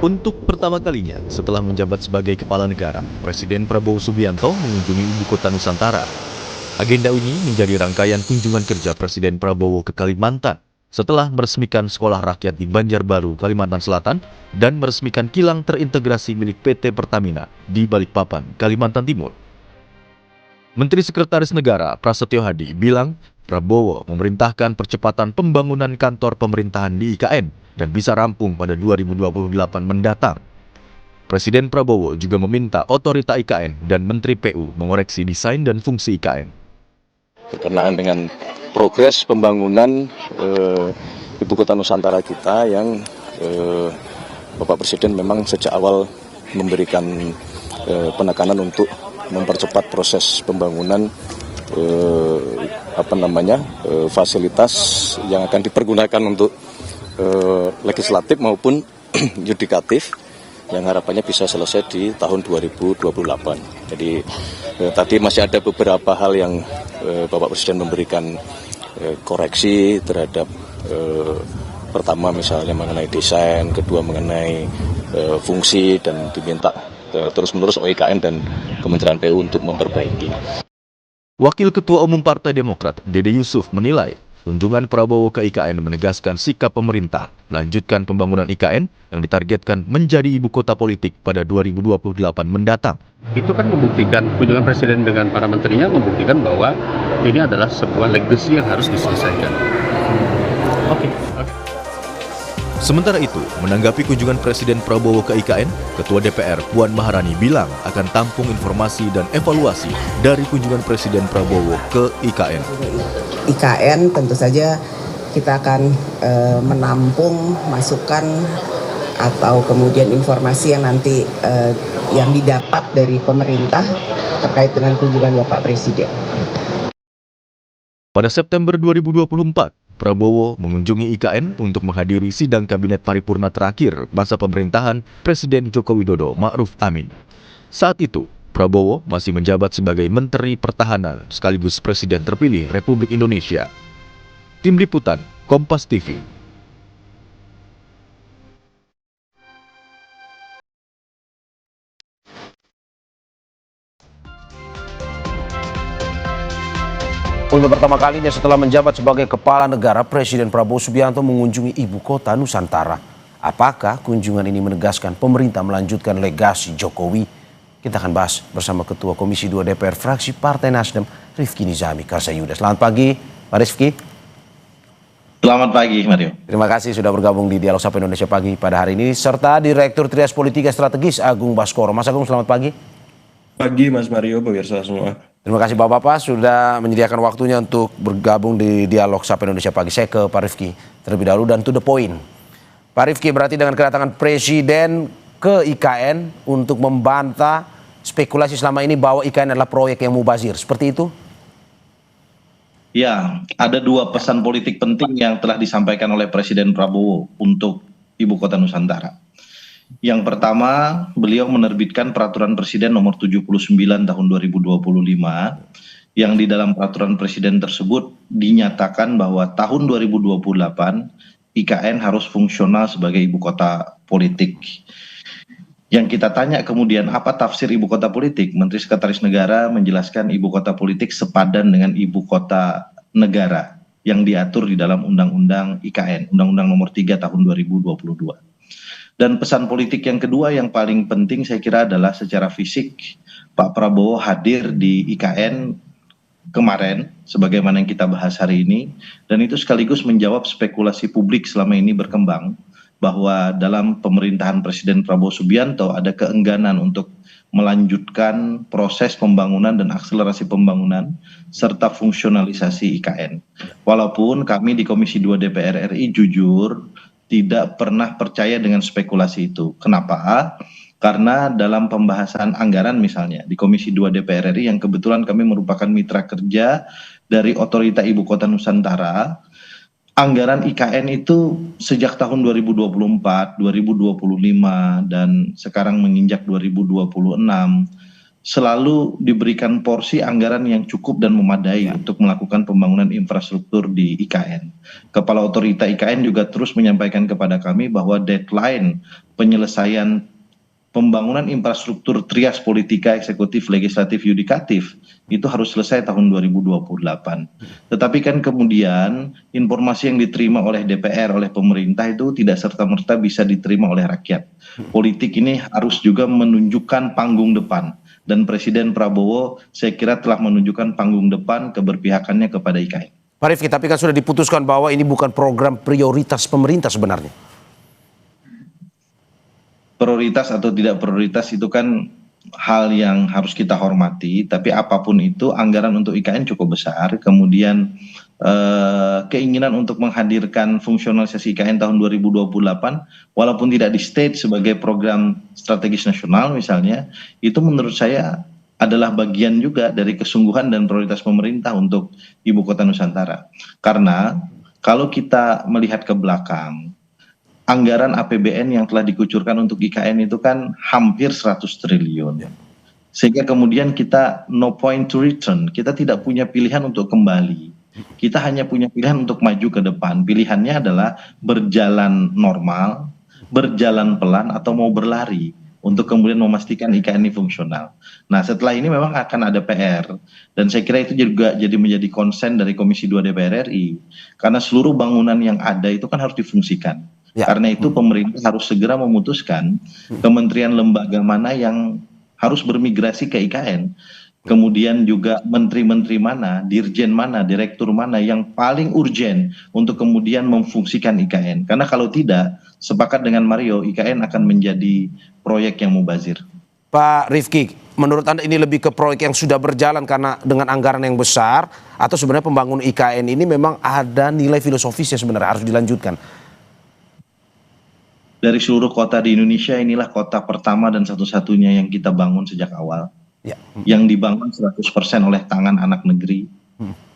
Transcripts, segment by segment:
Untuk pertama kalinya setelah menjabat sebagai kepala negara, Presiden Prabowo Subianto mengunjungi ibu kota Nusantara. Agenda ini menjadi rangkaian kunjungan kerja Presiden Prabowo ke Kalimantan setelah meresmikan sekolah rakyat di Banjarbaru, Kalimantan Selatan dan meresmikan kilang terintegrasi milik PT Pertamina di Balikpapan, Kalimantan Timur. Menteri Sekretaris Negara Prasetyo Hadi bilang Prabowo memerintahkan percepatan pembangunan kantor pemerintahan di IKN dan bisa rampung pada 2028 mendatang. Presiden Prabowo juga meminta otorita IKN dan Menteri PU mengoreksi desain dan fungsi IKN. Berkenaan dengan progres pembangunan Ibu Kota Nusantara kita yang Bapak Presiden memang sejak awal memberikan penekanan untuk mempercepat proses pembangunan fasilitas yang akan dipergunakan untuk legislatif maupun yudikatif yang harapannya bisa selesai di tahun 2028. Jadi tadi masih ada beberapa hal yang Bapak Presiden memberikan koreksi terhadap pertama misalnya mengenai desain, kedua mengenai fungsi, dan diminta terus-menerus OIKN dan Kementerian PU untuk memperbaiki. Wakil Ketua Umum Partai Demokrat, Dede Yusuf, menilai kunjungan Prabowo ke IKN menegaskan sikap pemerintah melanjutkan pembangunan IKN yang ditargetkan menjadi ibu kota politik pada 2028 mendatang. Itu kan membuktikan, kunjungan Presiden dengan para menterinya membuktikan bahwa ini adalah sebuah legacy yang harus diselesaikan. Oke. Sementara itu, menanggapi kunjungan Presiden Prabowo ke IKN, Ketua DPR Puan Maharani bilang akan tampung informasi dan evaluasi dari kunjungan Presiden Prabowo ke IKN. IKN tentu saja kita akan menampung masukan atau kemudian informasi yang nanti yang didapat dari pemerintah terkait dengan kunjungan Bapak Presiden. Pada September 2024, Prabowo mengunjungi IKN untuk menghadiri sidang Kabinet Paripurna terakhir masa pemerintahan Presiden Joko Widodo Ma'ruf Amin. Saat itu, Prabowo masih menjabat sebagai Menteri Pertahanan sekaligus Presiden terpilih Republik Indonesia. Tim Liputan, Kompas TV. Untuk pertama kalinya setelah menjabat sebagai kepala negara, Presiden Prabowo Subianto mengunjungi ibu kota Nusantara. Apakah kunjungan ini menegaskan pemerintah melanjutkan legasi Jokowi? Kita akan bahas bersama Ketua Komisi 2 DPR fraksi Partai Nasdem, Rifki Nizami Karsayuda. Selamat pagi, Pak Rifki. Selamat pagi, Mario. Terima kasih sudah bergabung di Dialog Sapa Indonesia Pagi pada hari ini. Serta Direktur Trias Politika Strategis Agung Baskoro. Mas Agung, selamat pagi. Pagi Mas Mario, pemirsa semua. Terima kasih Bapak-Bapak sudah menyediakan waktunya untuk bergabung di Dialog Sapa Indonesia Pagi. Saya ke Pak Rifki terlebih dahulu dan to the point. Pak Rifki, berarti dengan kedatangan Presiden ke IKN untuk membantah spekulasi selama ini bahwa IKN adalah proyek yang mubazir, seperti itu? Ya, ada dua pesan politik penting yang telah disampaikan oleh Presiden Prabowo untuk Ibu Kota Nusantara. Yang pertama, beliau menerbitkan Peraturan Presiden nomor 79 tahun 2025 yang di dalam Peraturan Presiden tersebut dinyatakan bahwa tahun 2028 IKN harus fungsional sebagai ibu kota politik. Yang kita tanya kemudian apa tafsir ibu kota politik? Menteri Sekretaris Negara menjelaskan ibu kota politik sepadan dengan ibu kota negara yang diatur di dalam Undang-Undang IKN, Undang-Undang nomor 3 tahun 2022. Dan pesan politik yang kedua yang paling penting saya kira adalah secara fisik Pak Prabowo hadir di IKN kemarin sebagaimana yang kita bahas hari ini, dan itu sekaligus menjawab spekulasi publik selama ini berkembang bahwa dalam pemerintahan Presiden Prabowo Subianto ada keengganan untuk melanjutkan proses pembangunan dan akselerasi pembangunan serta fungsionalisasi IKN. Walaupun kami di Komisi 2 DPR RI jujur tidak pernah percaya dengan spekulasi itu. Kenapa? Karena dalam pembahasan anggaran misalnya di Komisi 2 DPR RI yang kebetulan kami merupakan mitra kerja dari Otorita Ibu Kota Nusantara, anggaran IKN itu sejak tahun 2024, 2025 dan sekarang menginjak 2026 selalu diberikan porsi anggaran yang cukup dan memadai untuk melakukan pembangunan infrastruktur di IKN. Kepala Otorita IKN juga terus menyampaikan kepada kami bahwa deadline penyelesaian pembangunan infrastruktur trias politika, eksekutif, legislatif, yudikatif itu harus selesai tahun 2028. Tetapi kan kemudian informasi yang diterima oleh DPR, oleh pemerintah itu tidak serta-merta bisa diterima oleh rakyat. Politik ini harus juga menunjukkan panggung depan. Dan Presiden Prabowo saya kira telah menunjukkan panggung depan keberpihakannya kepada IKN. Pak Rifki, tapi kan sudah diputuskan bahwa ini bukan program prioritas pemerintah sebenarnya. Prioritas atau tidak prioritas itu kan hal yang harus kita hormati, tapi apapun itu anggaran untuk IKN cukup besar, kemudian keinginan untuk menghadirkan fungsionalisasi IKN tahun 2028 walaupun tidak di state sebagai program strategis nasional misalnya, itu menurut saya adalah bagian juga dari kesungguhan dan prioritas pemerintah untuk Ibu Kota Nusantara. Karena kalau kita melihat ke belakang, anggaran APBN yang telah dikucurkan untuk IKN itu kan hampir 100 triliun. Sehingga kemudian kita no point to return, kita tidak punya pilihan untuk kembali. Kita hanya punya pilihan untuk maju ke depan. Pilihannya adalah berjalan normal, berjalan pelan, atau mau berlari untuk kemudian memastikan IKN ini fungsional. Nah, setelah ini memang akan ada PR, dan saya kira itu juga jadi menjadi konsen dari Komisi 2 DPR RI, karena seluruh bangunan yang ada itu kan harus difungsikan. Ya. Karena itu pemerintah harus segera memutuskan kementerian lembaga mana yang harus bermigrasi ke IKN. Kemudian juga menteri-menteri mana, dirjen mana, direktur mana yang paling urgen untuk kemudian memfungsikan IKN. Karena kalau tidak, sepakat dengan Mario, IKN akan menjadi proyek yang mubazir. Pak Rifki, menurut Anda ini lebih ke proyek yang sudah berjalan karena dengan anggaran yang besar, atau sebenarnya pembangunan IKN ini memang ada nilai filosofisnya sebenarnya harus dilanjutkan? Dari seluruh kota di Indonesia, inilah kota pertama dan satu-satunya yang kita bangun sejak awal. Ya. Yang dibangun 100% oleh tangan anak negeri,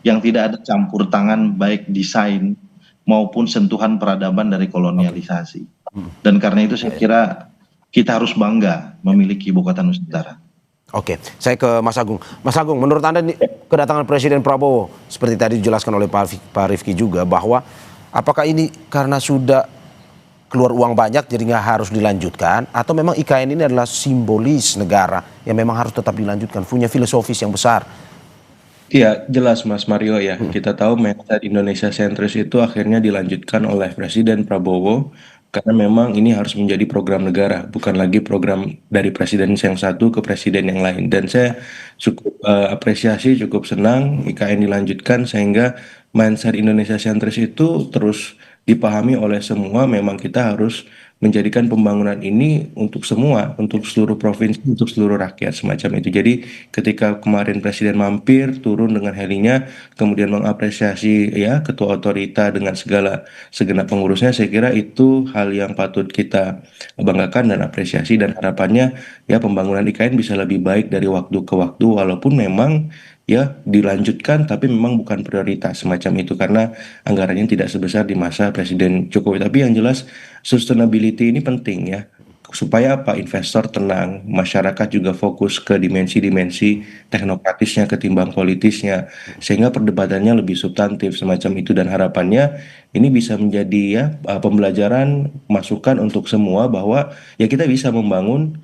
yang tidak ada campur tangan baik desain maupun sentuhan peradaban dari kolonialisasi. Dan karena itu saya kira kita harus bangga memiliki Ibu Kota Nusantara. Oke, saya ke Mas Agung. Mas Agung, menurut Anda kedatangan Presiden Prabowo, seperti tadi dijelaskan oleh Pak Rifki juga, bahwa apakah ini karena sudah keluar uang banyak jadi nggak harus dilanjutkan, atau memang IKN ini adalah simbolis negara yang memang harus tetap dilanjutkan, punya filosofis yang besar? Ya, jelas Mas Mario ya. Kita tahu mindset Indonesia sentris itu akhirnya dilanjutkan oleh Presiden Prabowo karena memang ini harus menjadi program negara, bukan lagi program dari presiden yang satu ke presiden yang lain. Dan saya cukup apresiasi, cukup senang IKN dilanjutkan sehingga mindset Indonesia sentris itu terus dipahami oleh semua. Memang kita harus menjadikan pembangunan ini untuk semua, untuk seluruh provinsi, untuk seluruh rakyat semacam itu. Jadi ketika kemarin Presiden mampir turun dengan helinya, kemudian mengapresiasi ya ketua otorita dengan segenap pengurusnya, saya kira itu hal yang patut kita banggakan dan apresiasi, dan harapannya ya pembangunan IKN bisa lebih baik dari waktu ke waktu, walaupun memang ya dilanjutkan tapi memang bukan prioritas semacam itu karena anggarannya tidak sebesar di masa Presiden Jokowi. Tapi yang jelas sustainability ini penting ya, supaya apa, investor tenang, masyarakat juga fokus ke dimensi-dimensi teknokratisnya ketimbang politisnya, sehingga perdebatannya lebih substantif semacam itu. Dan harapannya ini bisa menjadi ya pembelajaran, masukan untuk semua bahwa ya kita bisa membangun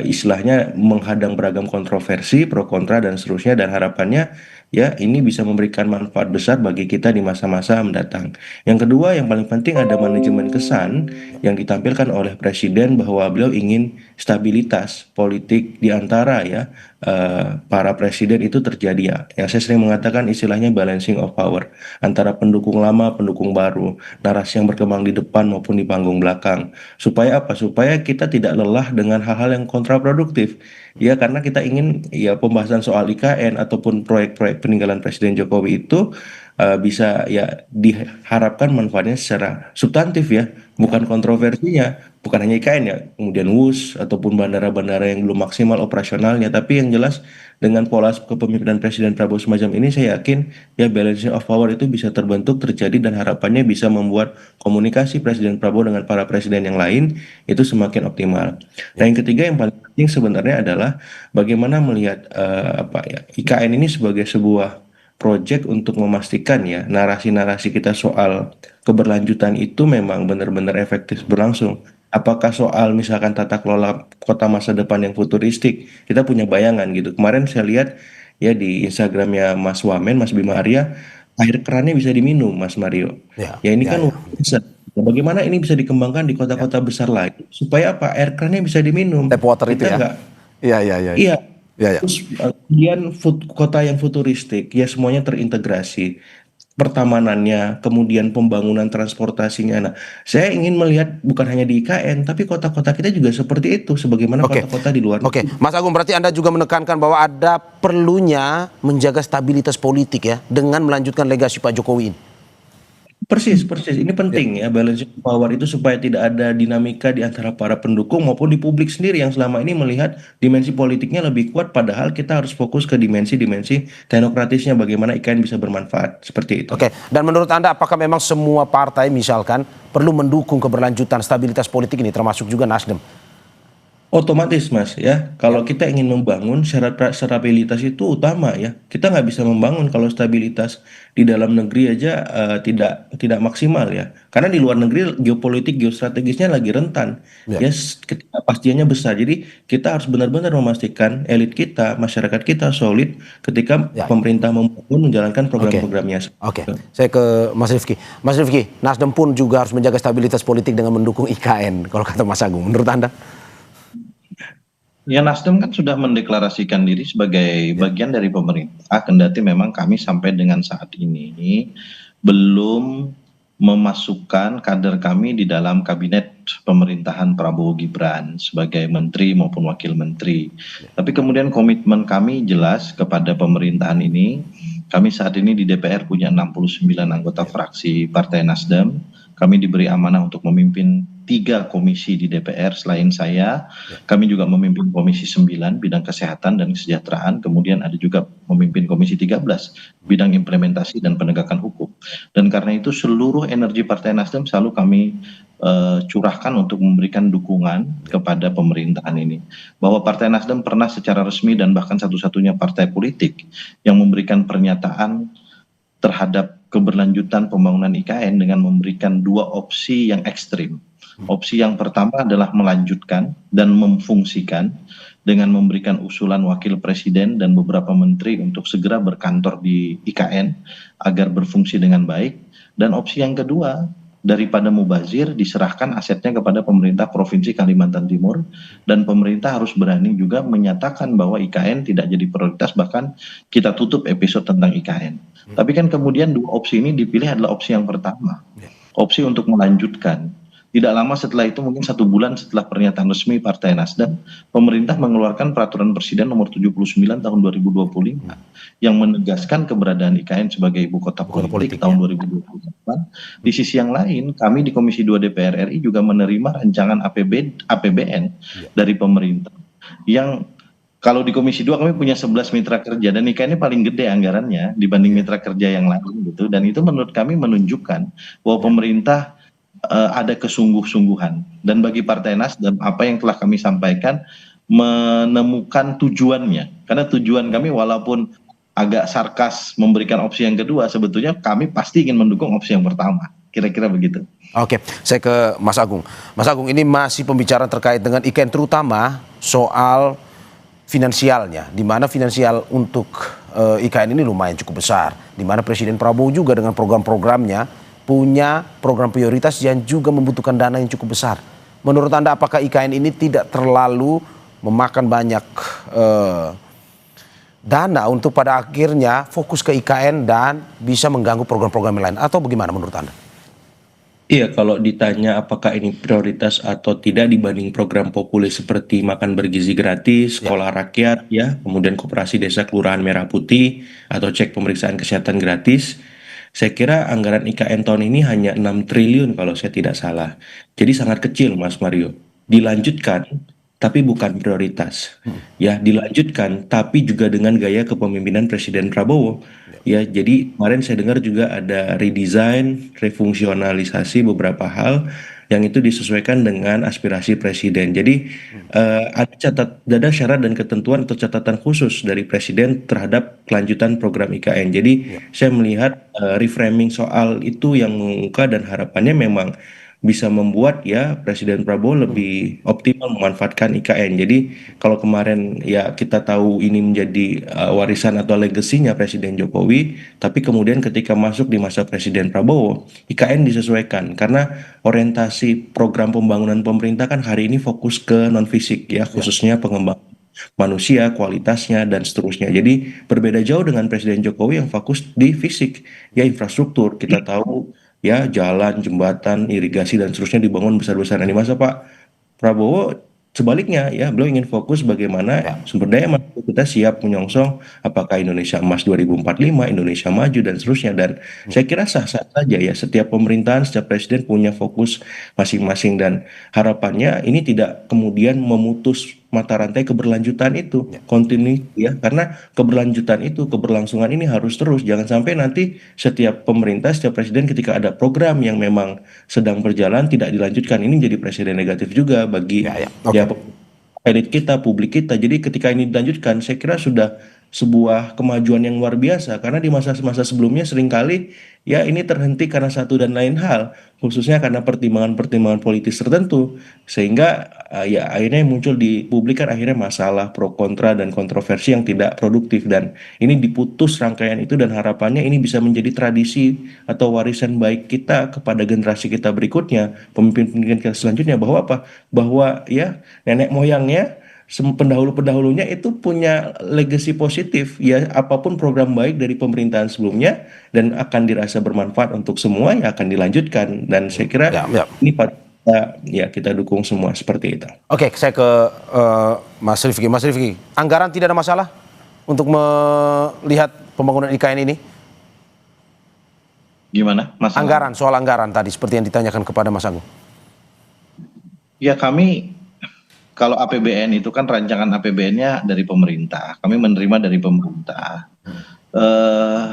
istilahnya menghadang beragam kontroversi, pro kontra dan seterusnya, dan harapannya ya ini bisa memberikan manfaat besar bagi kita di masa-masa mendatang. Yang kedua, yang paling penting ada manajemen kesan yang ditampilkan oleh Presiden bahwa beliau ingin stabilitas politik di antara ya para presiden itu terjadi ya. Yang saya sering mengatakan istilahnya balancing of power antara pendukung lama, pendukung baru, narasi yang berkembang di depan maupun di panggung belakang. Supaya apa? Supaya kita tidak lelah dengan hal-hal yang kontraproduktif. Ya, karena kita ingin ya pembahasan soal IKN ataupun proyek-proyek peninggalan Presiden Jokowi itu bisa ya diharapkan manfaatnya secara substantif ya, bukan kontroversinya, bukan hanya IKN ya, kemudian WUS ataupun bandara-bandara yang belum maksimal operasionalnya, tapi yang jelas dengan pola kepemimpinan Presiden Prabowo semacam ini saya yakin ya balancing of power itu bisa terbentuk, terjadi, dan harapannya bisa membuat komunikasi Presiden Prabowo dengan para presiden yang lain itu semakin optimal. Nah, yang ketiga yang paling penting sebenarnya adalah bagaimana melihat IKN ini sebagai sebuah proyek untuk memastikan ya narasi-narasi kita soal keberlanjutan itu memang benar-benar efektif berlangsung. Apakah soal misalkan tata kelola kota masa depan yang futuristik, kita punya bayangan gitu. Kemarin saya lihat ya di Instagramnya Mas Wamen, Mas Bima Arya, air kerannya bisa diminum, Mas Mario. Ya, Ya ini ya, kan ya. luar biasa. Nah, bagaimana ini bisa dikembangkan di kota-kota besar lain supaya apa air kerannya bisa diminum? Tap water itu Kita ya. nggak. Iya, iya, iya. Iya, Iya, iya. terus kemudian kota yang futuristik, ya semuanya terintegrasi. Pertamanannya, kemudian pembangunan transportasinya. Nah, saya ingin melihat bukan hanya di IKN, tapi kota-kota kita juga seperti itu, sebagaimana Oke. kota-kota di luar Oke, negeri. Mas Agung, berarti Anda juga menekankan bahwa ada perlunya menjaga stabilitas politik ya dengan melanjutkan legasi Pak Jokowi ini. Persis, persis. Ini penting ya, balance of power itu supaya tidak ada dinamika di antara para pendukung maupun di publik sendiri yang selama ini melihat dimensi politiknya lebih kuat, padahal kita harus fokus ke dimensi-dimensi teknokratisnya, bagaimana IKN bisa bermanfaat, seperti itu. Oke, dan menurut Anda apakah memang semua partai misalkan perlu mendukung keberlanjutan stabilitas politik ini termasuk juga Nasdem? Otomatis Mas ya, kalau kita ingin membangun syarat stabilitas itu utama ya. Kita nggak bisa membangun kalau stabilitas di dalam negeri aja tidak maksimal ya. Karena di luar negeri geopolitik geostrategisnya lagi rentan, Ya. ya ketidakpastiannya besar. Jadi kita harus benar-benar memastikan elit kita, masyarakat kita solid ketika Ya. pemerintah membangun menjalankan program-programnya. Oke, saya ke Mas Rifki. Mas Rifki, Nasdem pun juga harus menjaga stabilitas politik dengan mendukung IKN, kalau kata Mas Agung. Menurut Anda? Ya, Nasdem kan sudah mendeklarasikan diri sebagai bagian dari pemerintah, kendati memang kami sampai dengan saat ini belum memasukkan kader kami di dalam kabinet pemerintahan Prabowo Gibran sebagai menteri maupun wakil menteri. Tapi kemudian komitmen kami jelas kepada pemerintahan ini. Kami saat ini di DPR punya 69 anggota fraksi Partai Nasdem. Kami diberi amanah untuk memimpin 3 komisi di DPR selain saya. Kami juga memimpin Komisi 9 bidang kesehatan dan kesejahteraan. Kemudian ada juga memimpin Komisi 13 bidang implementasi dan penegakan hukum. Dan karena itu seluruh energi Partai Nasdem selalu kami curahkan untuk memberikan dukungan kepada pemerintahan ini. Bahwa Partai Nasdem pernah secara resmi dan bahkan satu-satunya partai politik yang memberikan pernyataan terhadap keberlanjutan pembangunan IKN dengan memberikan 2 opsi yang ekstrim. Opsi yang pertama adalah melanjutkan dan memfungsikan dengan memberikan usulan wakil presiden dan beberapa menteri untuk segera berkantor di IKN agar berfungsi dengan baik. Dan opsi yang kedua, daripada mubazir, diserahkan asetnya kepada pemerintah Provinsi Kalimantan Timur, dan pemerintah harus berani juga menyatakan bahwa IKN tidak jadi prioritas, bahkan kita tutup episode tentang IKN. Tapi kan kemudian 2 opsi ini dipilih adalah opsi yang pertama, opsi untuk melanjutkan. Tidak lama setelah itu, mungkin 1 bulan setelah pernyataan resmi Partai Nasdem, pemerintah mengeluarkan Peraturan Presiden Nomor 79 Tahun 2025 yang menegaskan keberadaan IKN sebagai ibu kota politik tahun 2028. Di sisi yang lain, kami di Komisi 2 DPR RI juga menerima rancangan APBN dari pemerintah yang kalau di Komisi 2 kami punya 11 mitra kerja dan IKN ini paling gede anggarannya dibanding mitra kerja yang lain gitu, dan itu menurut kami menunjukkan bahwa pemerintah ada kesungguh-sungguhan. Dan bagi Partai Nasdem, apa yang telah kami sampaikan menemukan tujuannya. Karena tujuan kami walaupun agak sarkas memberikan opsi yang kedua, sebetulnya kami pasti ingin mendukung opsi yang pertama. Kira-kira begitu. Oke, saya ke Mas Agung. Mas Agung, ini masih pembicaraan terkait dengan IKN, terutama soal finansialnya, di mana finansial untuk IKN ini lumayan cukup besar, di mana Presiden Prabowo juga dengan program-programnya punya program prioritas yang juga membutuhkan dana yang cukup besar. Menurut Anda apakah IKN ini tidak terlalu memakan banyak dana untuk pada akhirnya fokus ke IKN dan bisa mengganggu program-program lain, atau bagaimana menurut Anda? Iya, kalau ditanya apakah ini prioritas atau tidak dibanding program populer seperti makan bergizi gratis, sekolah rakyat, ya, kemudian koperasi desa kelurahan merah putih, atau cek pemeriksaan kesehatan gratis, Saya kira anggaran IKN tahun ini hanya 6 triliun kalau saya tidak salah. Jadi sangat kecil, Mas Mario. Dilanjutkan, tapi bukan prioritas. Ya, dilanjutkan, tapi juga dengan gaya kepemimpinan Presiden Prabowo. Ya, jadi kemarin saya dengar juga ada redesign, refungsionalisasi beberapa hal yang itu disesuaikan dengan aspirasi presiden. Jadi ada syarat dan ketentuan atau catatan khusus dari presiden terhadap kelanjutan program IKN. Jadi saya melihat reframing soal itu yang mengemuka dan harapannya memang bisa membuat ya Presiden Prabowo lebih optimal memanfaatkan IKN. Jadi kalau kemarin ya kita tahu ini menjadi warisan atau legasinya Presiden Jokowi, tapi kemudian ketika masuk di masa Presiden Prabowo, IKN disesuaikan karena orientasi program pembangunan pemerintah kan hari ini fokus ke non fisik ya, khususnya pengembangan manusia, kualitasnya dan seterusnya. Jadi berbeda jauh dengan Presiden Jokowi yang fokus di fisik, ya infrastruktur. Kita tahu ya jalan, jembatan, irigasi dan seterusnya dibangun besar-besaran. Di masa Pak Prabowo sebaliknya ya, beliau ingin fokus bagaimana sumber daya manusia kita siap menyongsong apakah Indonesia Emas 2045, Indonesia Maju dan seterusnya. Dan saya kira sah-sah saja ya, setiap pemerintahan, setiap presiden punya fokus masing-masing dan harapannya ini tidak kemudian memutus mata rantai keberlanjutan itu, continue ya, karena keberlanjutan itu, keberlangsungan ini harus terus, jangan sampai nanti setiap pemerintah, setiap presiden ketika ada program yang memang sedang berjalan tidak dilanjutkan, ini jadi presiden negatif juga bagi ya elit kita, publik kita. Jadi ketika ini dilanjutkan, saya kira sudah sebuah kemajuan yang luar biasa karena di masa-masa sebelumnya seringkali ya ini terhenti karena satu dan lain hal, khususnya karena pertimbangan-pertimbangan politis tertentu sehingga ya akhirnya yang muncul di publik kan akhirnya masalah pro kontra dan kontroversi yang tidak produktif dan ini diputus rangkaian itu dan harapannya ini bisa menjadi tradisi atau warisan baik kita kepada generasi kita berikutnya, pemimpin-pemimpin kita selanjutnya bahwa apa? Bahwa ya nenek moyangnya pendahulu-pendahulunya itu punya legacy positif ya, apapun program baik dari pemerintahan sebelumnya dan akan dirasa bermanfaat untuk semua ya akan dilanjutkan dan saya kira ini kita dukung semua seperti itu. Oke, saya ke Mas Rifki. Mas Rifki, anggaran tidak ada masalah untuk melihat pembangunan IKN ini? Gimana, Mas? Anggaran, soal anggaran tadi seperti yang ditanyakan kepada Mas Agung. Ya kami kalau APBN itu kan rancangan APBN-nya dari pemerintah, kami menerima dari pemerintah.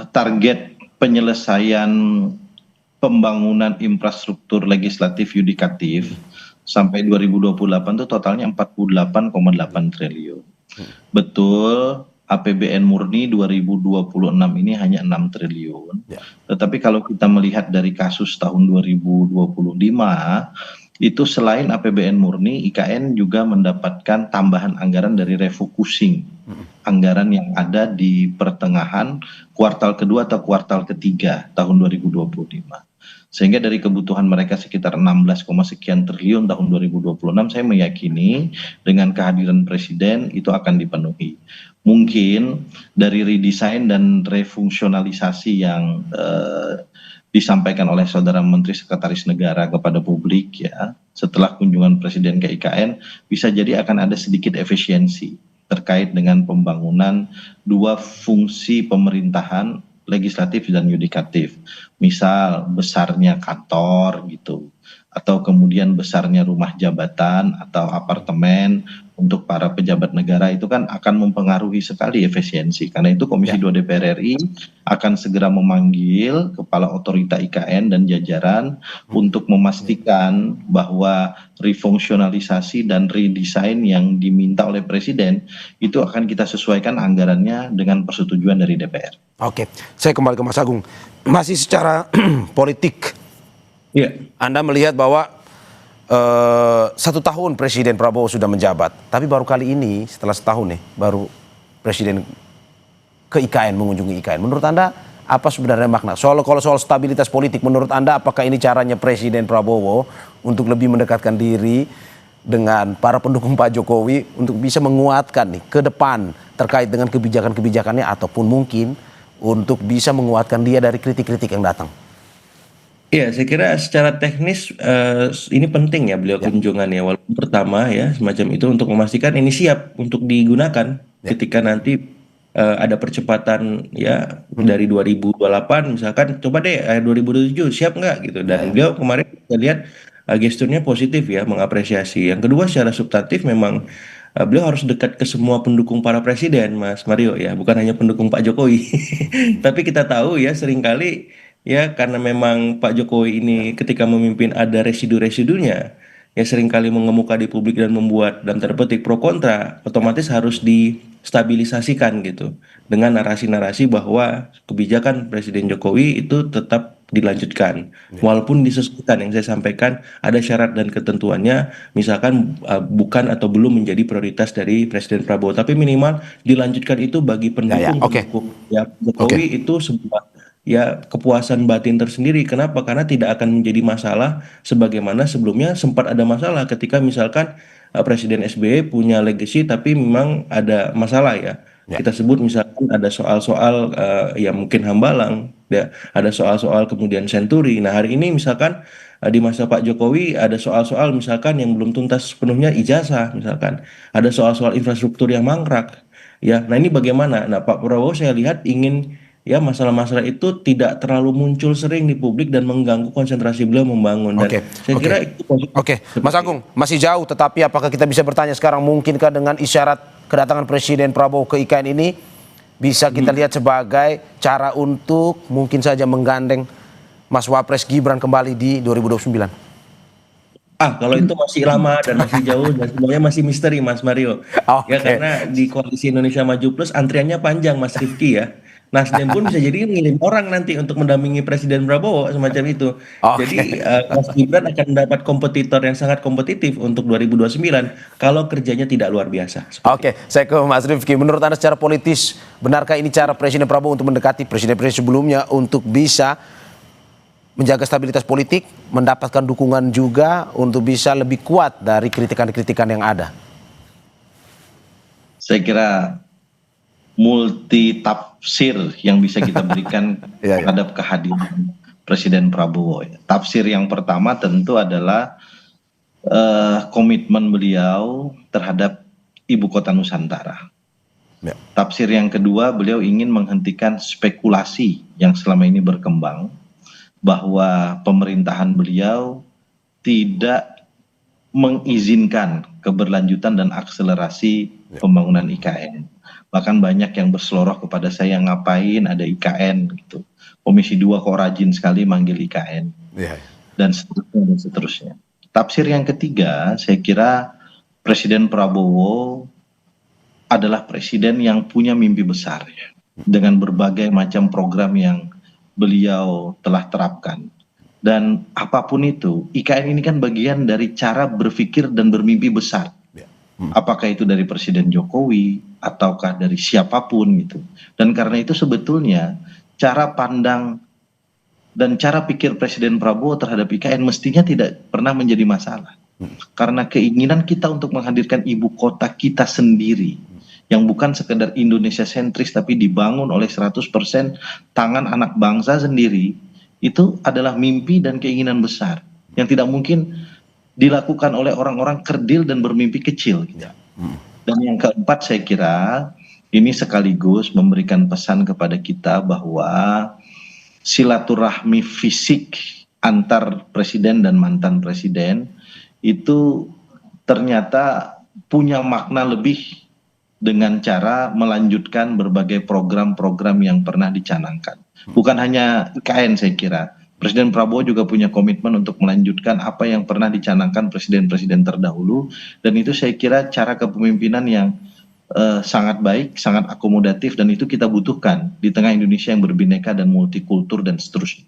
Target penyelesaian pembangunan infrastruktur legislatif yudikatif sampai 2028 itu totalnya 48,8 triliun. Betul, APBN murni 2026 ini hanya 6 triliun. Tetapi kalau kita melihat dari kasus tahun 2025, itu selain APBN murni, IKN juga mendapatkan tambahan anggaran dari refocusing anggaran yang ada di pertengahan kuartal kedua atau kuartal ketiga tahun 2025. Sehingga dari kebutuhan mereka sekitar 16, sekian triliun tahun 2026, saya meyakini dengan kehadiran presiden itu akan dipenuhi. Mungkin dari redesign dan refungsionalisasi yang disampaikan oleh Saudara Menteri Sekretaris Negara kepada publik ya setelah kunjungan Presiden ke IKN bisa jadi akan ada sedikit efisiensi terkait dengan pembangunan dua fungsi pemerintahan legislatif dan yudikatif, misal besarnya kantor gitu atau kemudian besarnya rumah jabatan atau apartemen untuk para pejabat negara itu kan akan mempengaruhi sekali efisiensi. Karena itu Komisi 2 DPR RI akan segera memanggil Kepala Otorita IKN dan jajaran untuk memastikan bahwa refungsionalisasi dan redesign yang diminta oleh Presiden itu akan kita sesuaikan anggarannya dengan persetujuan dari DPR. Oke, saya kembali ke Mas Agung. Masih secara politik, Anda melihat bahwa 1 tahun Presiden Prabowo sudah menjabat, tapi baru kali ini setelah setahun nih baru Presiden ke IKN, mengunjungi IKN. Menurut Anda apa sebenarnya makna? Kalau soal stabilitas politik, menurut Anda apakah ini caranya Presiden Prabowo untuk lebih mendekatkan diri dengan para pendukung Pak Jokowi untuk bisa menguatkan nih ke depan terkait dengan kebijakan-kebijakannya ataupun mungkin untuk bisa menguatkan dia dari kritik-kritik yang datang? Iya, saya kira secara teknis ini penting ya beliau kunjungan ya, walaupun pertama ya semacam itu untuk memastikan ini siap untuk digunakan ketika nanti ada percepatan ya dari 2028 misalkan, coba deh 2027 siap nggak gitu. Dan beliau kemarin kita lihat gesturnya positif ya, mengapresiasi. Yang kedua secara substantif memang beliau harus dekat ke semua pendukung para presiden, Mas Mario ya, bukan hanya pendukung Pak Jokowi. Tapi kita tahu ya seringkali ya karena memang Pak Jokowi ini ketika memimpin ada residu-residunya ya seringkali mengemuka di publik dan membuat dan terpetik pro kontra, otomatis harus distabilisasikan gitu dengan narasi-narasi bahwa kebijakan Presiden Jokowi itu tetap dilanjutkan walaupun disesuaikan, yang saya sampaikan ada syarat dan ketentuannya, misalkan bukan atau belum menjadi prioritas dari Presiden Prabowo, tapi minimal dilanjutkan itu bagi pendukung-pendukung ya Jokowi itu sebuah ya kepuasan batin tersendiri. Kenapa? Karena tidak akan menjadi masalah sebagaimana sebelumnya sempat ada masalah ketika misalkan Presiden SBY punya legacy tapi memang ada masalah ya. Kita sebut misalkan ada soal-soal yang mungkin Hambalang, ya, ada soal-soal kemudian Senturi. Nah hari ini misalkan di masa Pak Jokowi ada soal-soal misalkan yang belum tuntas sepenuhnya ijazah, misalkan ada soal-soal infrastruktur yang mangkrak. Ya, nah ini bagaimana? Nah Pak Prabowo saya lihat ingin ya masalah-masalah itu tidak terlalu muncul sering di publik dan mengganggu konsentrasi beliau membangun. Dan saya kira itu Mas Agung, masih jauh, tetapi apakah kita bisa bertanya sekarang, mungkinkah dengan isyarat kedatangan Presiden Prabowo ke IKN ini bisa kita lihat sebagai cara untuk mungkin saja menggandeng Mas Wapres Gibran kembali di 2029? Kalau itu masih lama dan masih jauh dan semuanya masih misteri, Mas Mario. Ya karena di Koalisi Indonesia Maju Plus antriannya panjang, Mas Rifki ya. Nasdem pun bisa jadi ngirim orang nanti untuk mendampingi Presiden Prabowo semacam itu. Jadi Mas Gibran akan mendapat kompetitor yang sangat kompetitif untuk 2029 kalau kerjanya tidak luar biasa. Saya ke Mas Rifki. Menurut Anda secara politis, benarkah ini cara Presiden Prabowo untuk mendekati presiden-presiden sebelumnya untuk bisa menjaga stabilitas politik, mendapatkan dukungan juga untuk bisa lebih kuat dari kritikan-kritikan yang ada? Saya kira multi tafsir yang bisa kita berikan terhadap kehadiran Presiden Prabowo. Tafsir yang pertama tentu adalah komitmen beliau terhadap ibu kota Nusantara. Tafsir yang kedua, beliau ingin menghentikan spekulasi yang selama ini berkembang bahwa pemerintahan beliau tidak mengizinkan keberlanjutan dan akselerasi pembangunan IKN. Bahkan banyak yang berseloroh kepada saya, ngapain ada IKN gitu. Komisi 2 kok rajin sekali manggil IKN. Dan seterusnya dan seterusnya. Tafsir yang ketiga, saya kira Presiden Prabowo adalah presiden yang punya mimpi besar ya, dengan berbagai macam program yang beliau telah terapkan. Dan apapun itu, IKN ini kan bagian dari cara berpikir dan bermimpi besar. Apakah itu dari Presiden Jokowi ataukah dari siapapun gitu. Dan karena itu sebetulnya cara pandang dan cara pikir Presiden Prabowo terhadap IKN mestinya tidak pernah menjadi masalah. Karena keinginan kita untuk menghadirkan ibu kota kita sendiri yang bukan sekedar Indonesia sentris tapi dibangun oleh 100% tangan anak bangsa sendiri, itu adalah mimpi dan keinginan besar yang tidak mungkin dilakukan oleh orang-orang kerdil dan bermimpi kecil. Dan yang keempat, saya kira ini sekaligus memberikan pesan kepada kita bahwa silaturahmi fisik antar presiden dan mantan presiden itu ternyata punya makna lebih dengan cara melanjutkan berbagai program-program yang pernah dicanangkan. Bukan hanya IKN, saya kira Presiden Prabowo juga punya komitmen untuk melanjutkan apa yang pernah dicanangkan presiden-presiden terdahulu, dan itu saya kira cara kepemimpinan yang sangat baik, sangat akomodatif, dan itu kita butuhkan di tengah Indonesia yang berbineka dan multikultur dan seterusnya.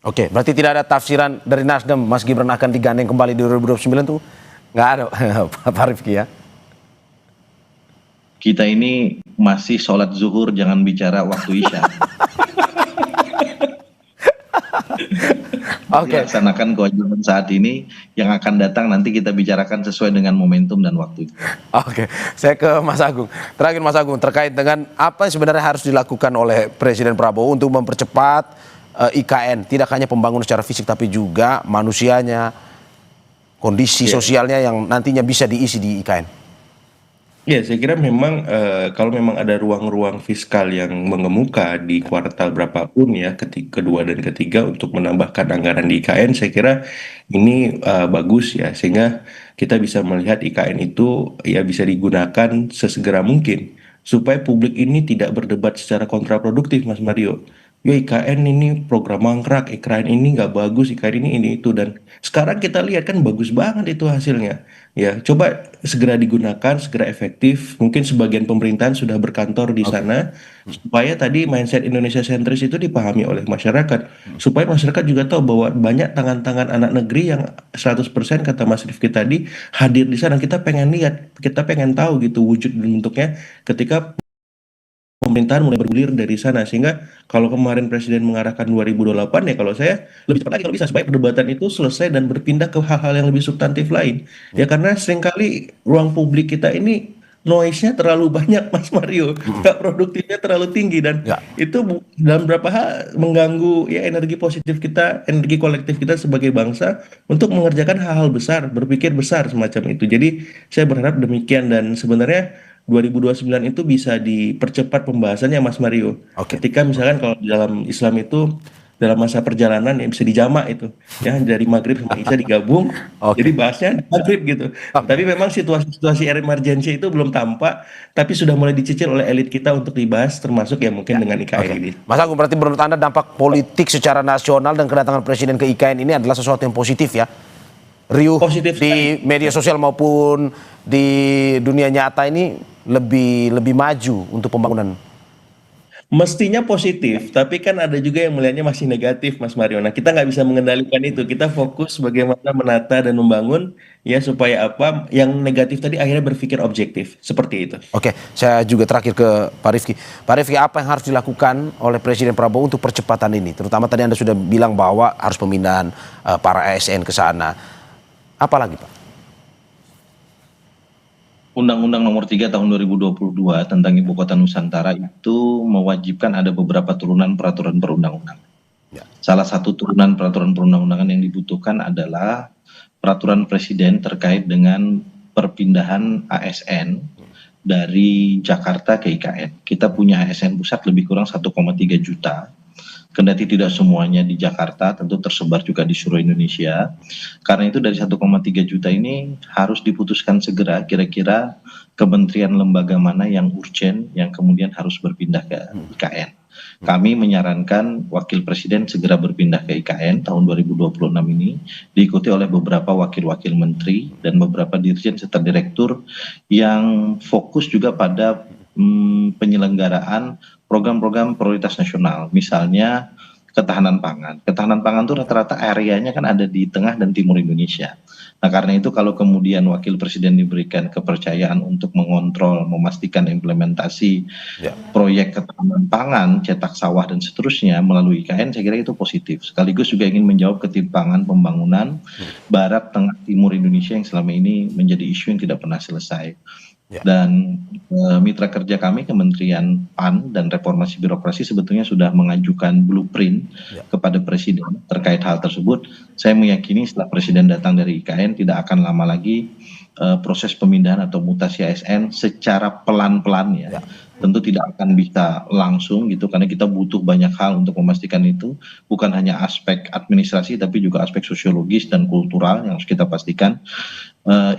Berarti tidak ada tafsiran dari Nasdem Mas Gibran akan digandeng kembali di 2029 tuh? Nggak ada, Pak Rifki ya? Kita ini masih sholat zuhur, jangan bicara waktu isya. Laksanakan kewajiban saat ini, yang akan datang nanti kita bicarakan sesuai dengan momentum dan waktu itu. Saya ke Mas Agung. Terakhir Mas Agung, terkait dengan apa yang sebenarnya harus dilakukan oleh Presiden Prabowo untuk mempercepat IKN, tidak hanya pembangunan secara fisik tapi juga manusianya, kondisi sosialnya yang nantinya bisa diisi di IKN. Ya, saya kira memang kalau memang ada ruang-ruang fiskal yang mengemuka di kuartal berapapun ya, kedua dan ketiga untuk menambahkan anggaran di IKN, saya kira ini bagus ya, sehingga kita bisa melihat IKN itu ya bisa digunakan sesegera mungkin supaya publik ini tidak berdebat secara kontraproduktif, Mas Mario. Ya IKN ini program mangkrak, IKN ini nggak bagus, IKN ini itu dan sekarang kita lihat kan bagus banget itu hasilnya. Ya, coba segera digunakan, segera efektif. Mungkin sebagian pemerintahan sudah berkantor di sana, supaya tadi mindset Indonesia sentris itu dipahami oleh masyarakat. Supaya masyarakat juga tahu bahwa banyak tangan-tangan anak negeri yang 100% kata Mas Rifki tadi hadir di sana. Kita pengen lihat, kita pengen tahu gitu wujud dan bentuknya ketika pemerintahan mulai bergulir dari sana. Sehingga kalau kemarin Presiden mengarahkan 2028 ya kalau saya lebih cepat lagi kalau bisa supaya perdebatan itu selesai dan berpindah ke hal-hal yang lebih substantif lain. Ya karena seringkali ruang publik kita ini noise-nya terlalu banyak Mas Mario, nggak produktifnya terlalu tinggi dan Ya. itu dalam beberapa hal mengganggu ya energi positif kita, energi kolektif kita sebagai bangsa untuk mengerjakan hal-hal besar, berpikir besar semacam itu. Jadi saya berharap demikian dan sebenarnya 2029 itu bisa dipercepat pembahasannya Mas Mario. Oke. Ketika misalkan kalau di dalam Islam itu dalam masa perjalanan yang bisa dijamak itu ya dari maghrib sama isya digabung Oke. jadi bahasnya di maghrib gitu. Tapi memang situasi-situasi emergency itu belum tampak tapi sudah mulai dicicil oleh elit kita untuk dibahas termasuk ya mungkin dengan IKN Oke. ini. Mas Agung, berarti menurut Anda dampak politik secara nasional dan kedatangan Presiden ke IKN ini adalah sesuatu yang positif ya? Riuh Positif di media sosial maupun di dunia nyata ini lebih maju untuk pembangunan. Mestinya positif, tapi kan ada juga yang melihatnya masih negatif, Mas Mario. Nah, kita nggak bisa mengendalikan itu. Kita fokus bagaimana menata dan membangun, ya supaya apa yang negatif tadi akhirnya berpikir objektif, seperti itu. Oke, saya juga terakhir ke Pak Rifki. Pak Rifki, apa yang harus dilakukan oleh Presiden Prabowo untuk percepatan ini? Terutama tadi Anda sudah bilang bahwa harus pemindahan para ASN ke sana. Apa lagi, Pak? Undang-Undang Nomor 3 Tahun 2022 tentang Ibu Kota Nusantara itu mewajibkan ada beberapa turunan peraturan perundang-undangan. Ya. Salah satu turunan peraturan perundang-undangan yang dibutuhkan adalah peraturan presiden terkait dengan perpindahan ASN dari Jakarta ke IKN. Kita punya ASN pusat lebih kurang 1,3 juta. Kendati tidak semuanya di Jakarta, tentu tersebar juga di seluruh Indonesia. Karena itu dari 1,3 juta ini harus diputuskan segera kira-kira kementerian lembaga mana yang urgent yang kemudian harus berpindah ke IKN. Kami menyarankan Wakil Presiden segera berpindah ke IKN tahun 2026 ini, diikuti oleh beberapa wakil-wakil menteri dan beberapa dirjen serta direktur yang fokus juga pada penyelenggaraan program-program prioritas nasional, misalnya ketahanan pangan. Ketahanan pangan itu rata-rata areanya kan ada di tengah dan timur Indonesia. Nah, karena itu kalau kemudian Wakil Presiden diberikan kepercayaan untuk mengontrol, memastikan implementasi proyek ketahanan pangan, cetak sawah dan seterusnya melalui IKN, saya kira itu positif. Sekaligus juga ingin menjawab ketimpangan pembangunan Barat, Tengah, Timur Indonesia yang selama ini menjadi isu yang tidak pernah selesai. Dan mitra kerja kami Kementerian PAN dan Reformasi Birokrasi sebetulnya sudah mengajukan blueprint kepada Presiden terkait hal tersebut. Saya meyakini setelah Presiden datang dari IKN tidak akan lama lagi proses pemindahan atau mutasi ASN secara pelan-pelan ya. Tentu tidak akan bisa langsung gitu karena kita butuh banyak hal untuk memastikan itu, bukan hanya aspek administrasi tapi juga aspek sosiologis dan kultural yang harus kita pastikan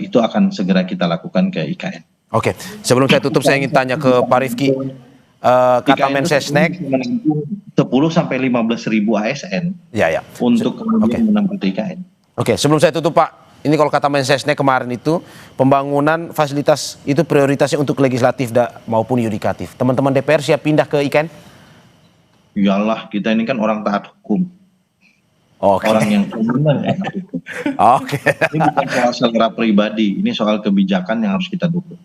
itu akan segera kita lakukan ke IKN. Oke, sebelum saya tutup saya ingin tanya ke Pak Rifki. Kata Mensesnek 10 sampai 15 ribu ASN ya. untuk kemudian menempati IKN. Oke, sebelum saya tutup Pak, ini kalau kata Mensesnek kemarin itu pembangunan fasilitas itu prioritasnya untuk legislatif maupun yudikatif. Teman-teman DPR siap pindah ke IKN? Iyalah, kita ini kan orang taat hukum. Oke. Orang yang benar taat hukum. Oke. Ini bukan soal selera pribadi, ini soal kebijakan yang harus kita dukung.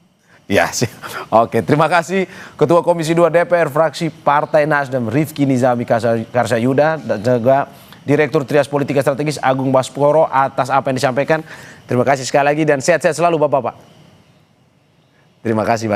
Ya sih. Oke, terima kasih Ketua Komisi 2 DPR fraksi Partai Nasdem Rifki Nizami Karsayuda dan juga Direktur Trias Politika Strategis Agung Basporo atas apa yang disampaikan. Terima kasih sekali lagi dan sehat-sehat selalu Bapak-Bapak. Terima kasih Pak.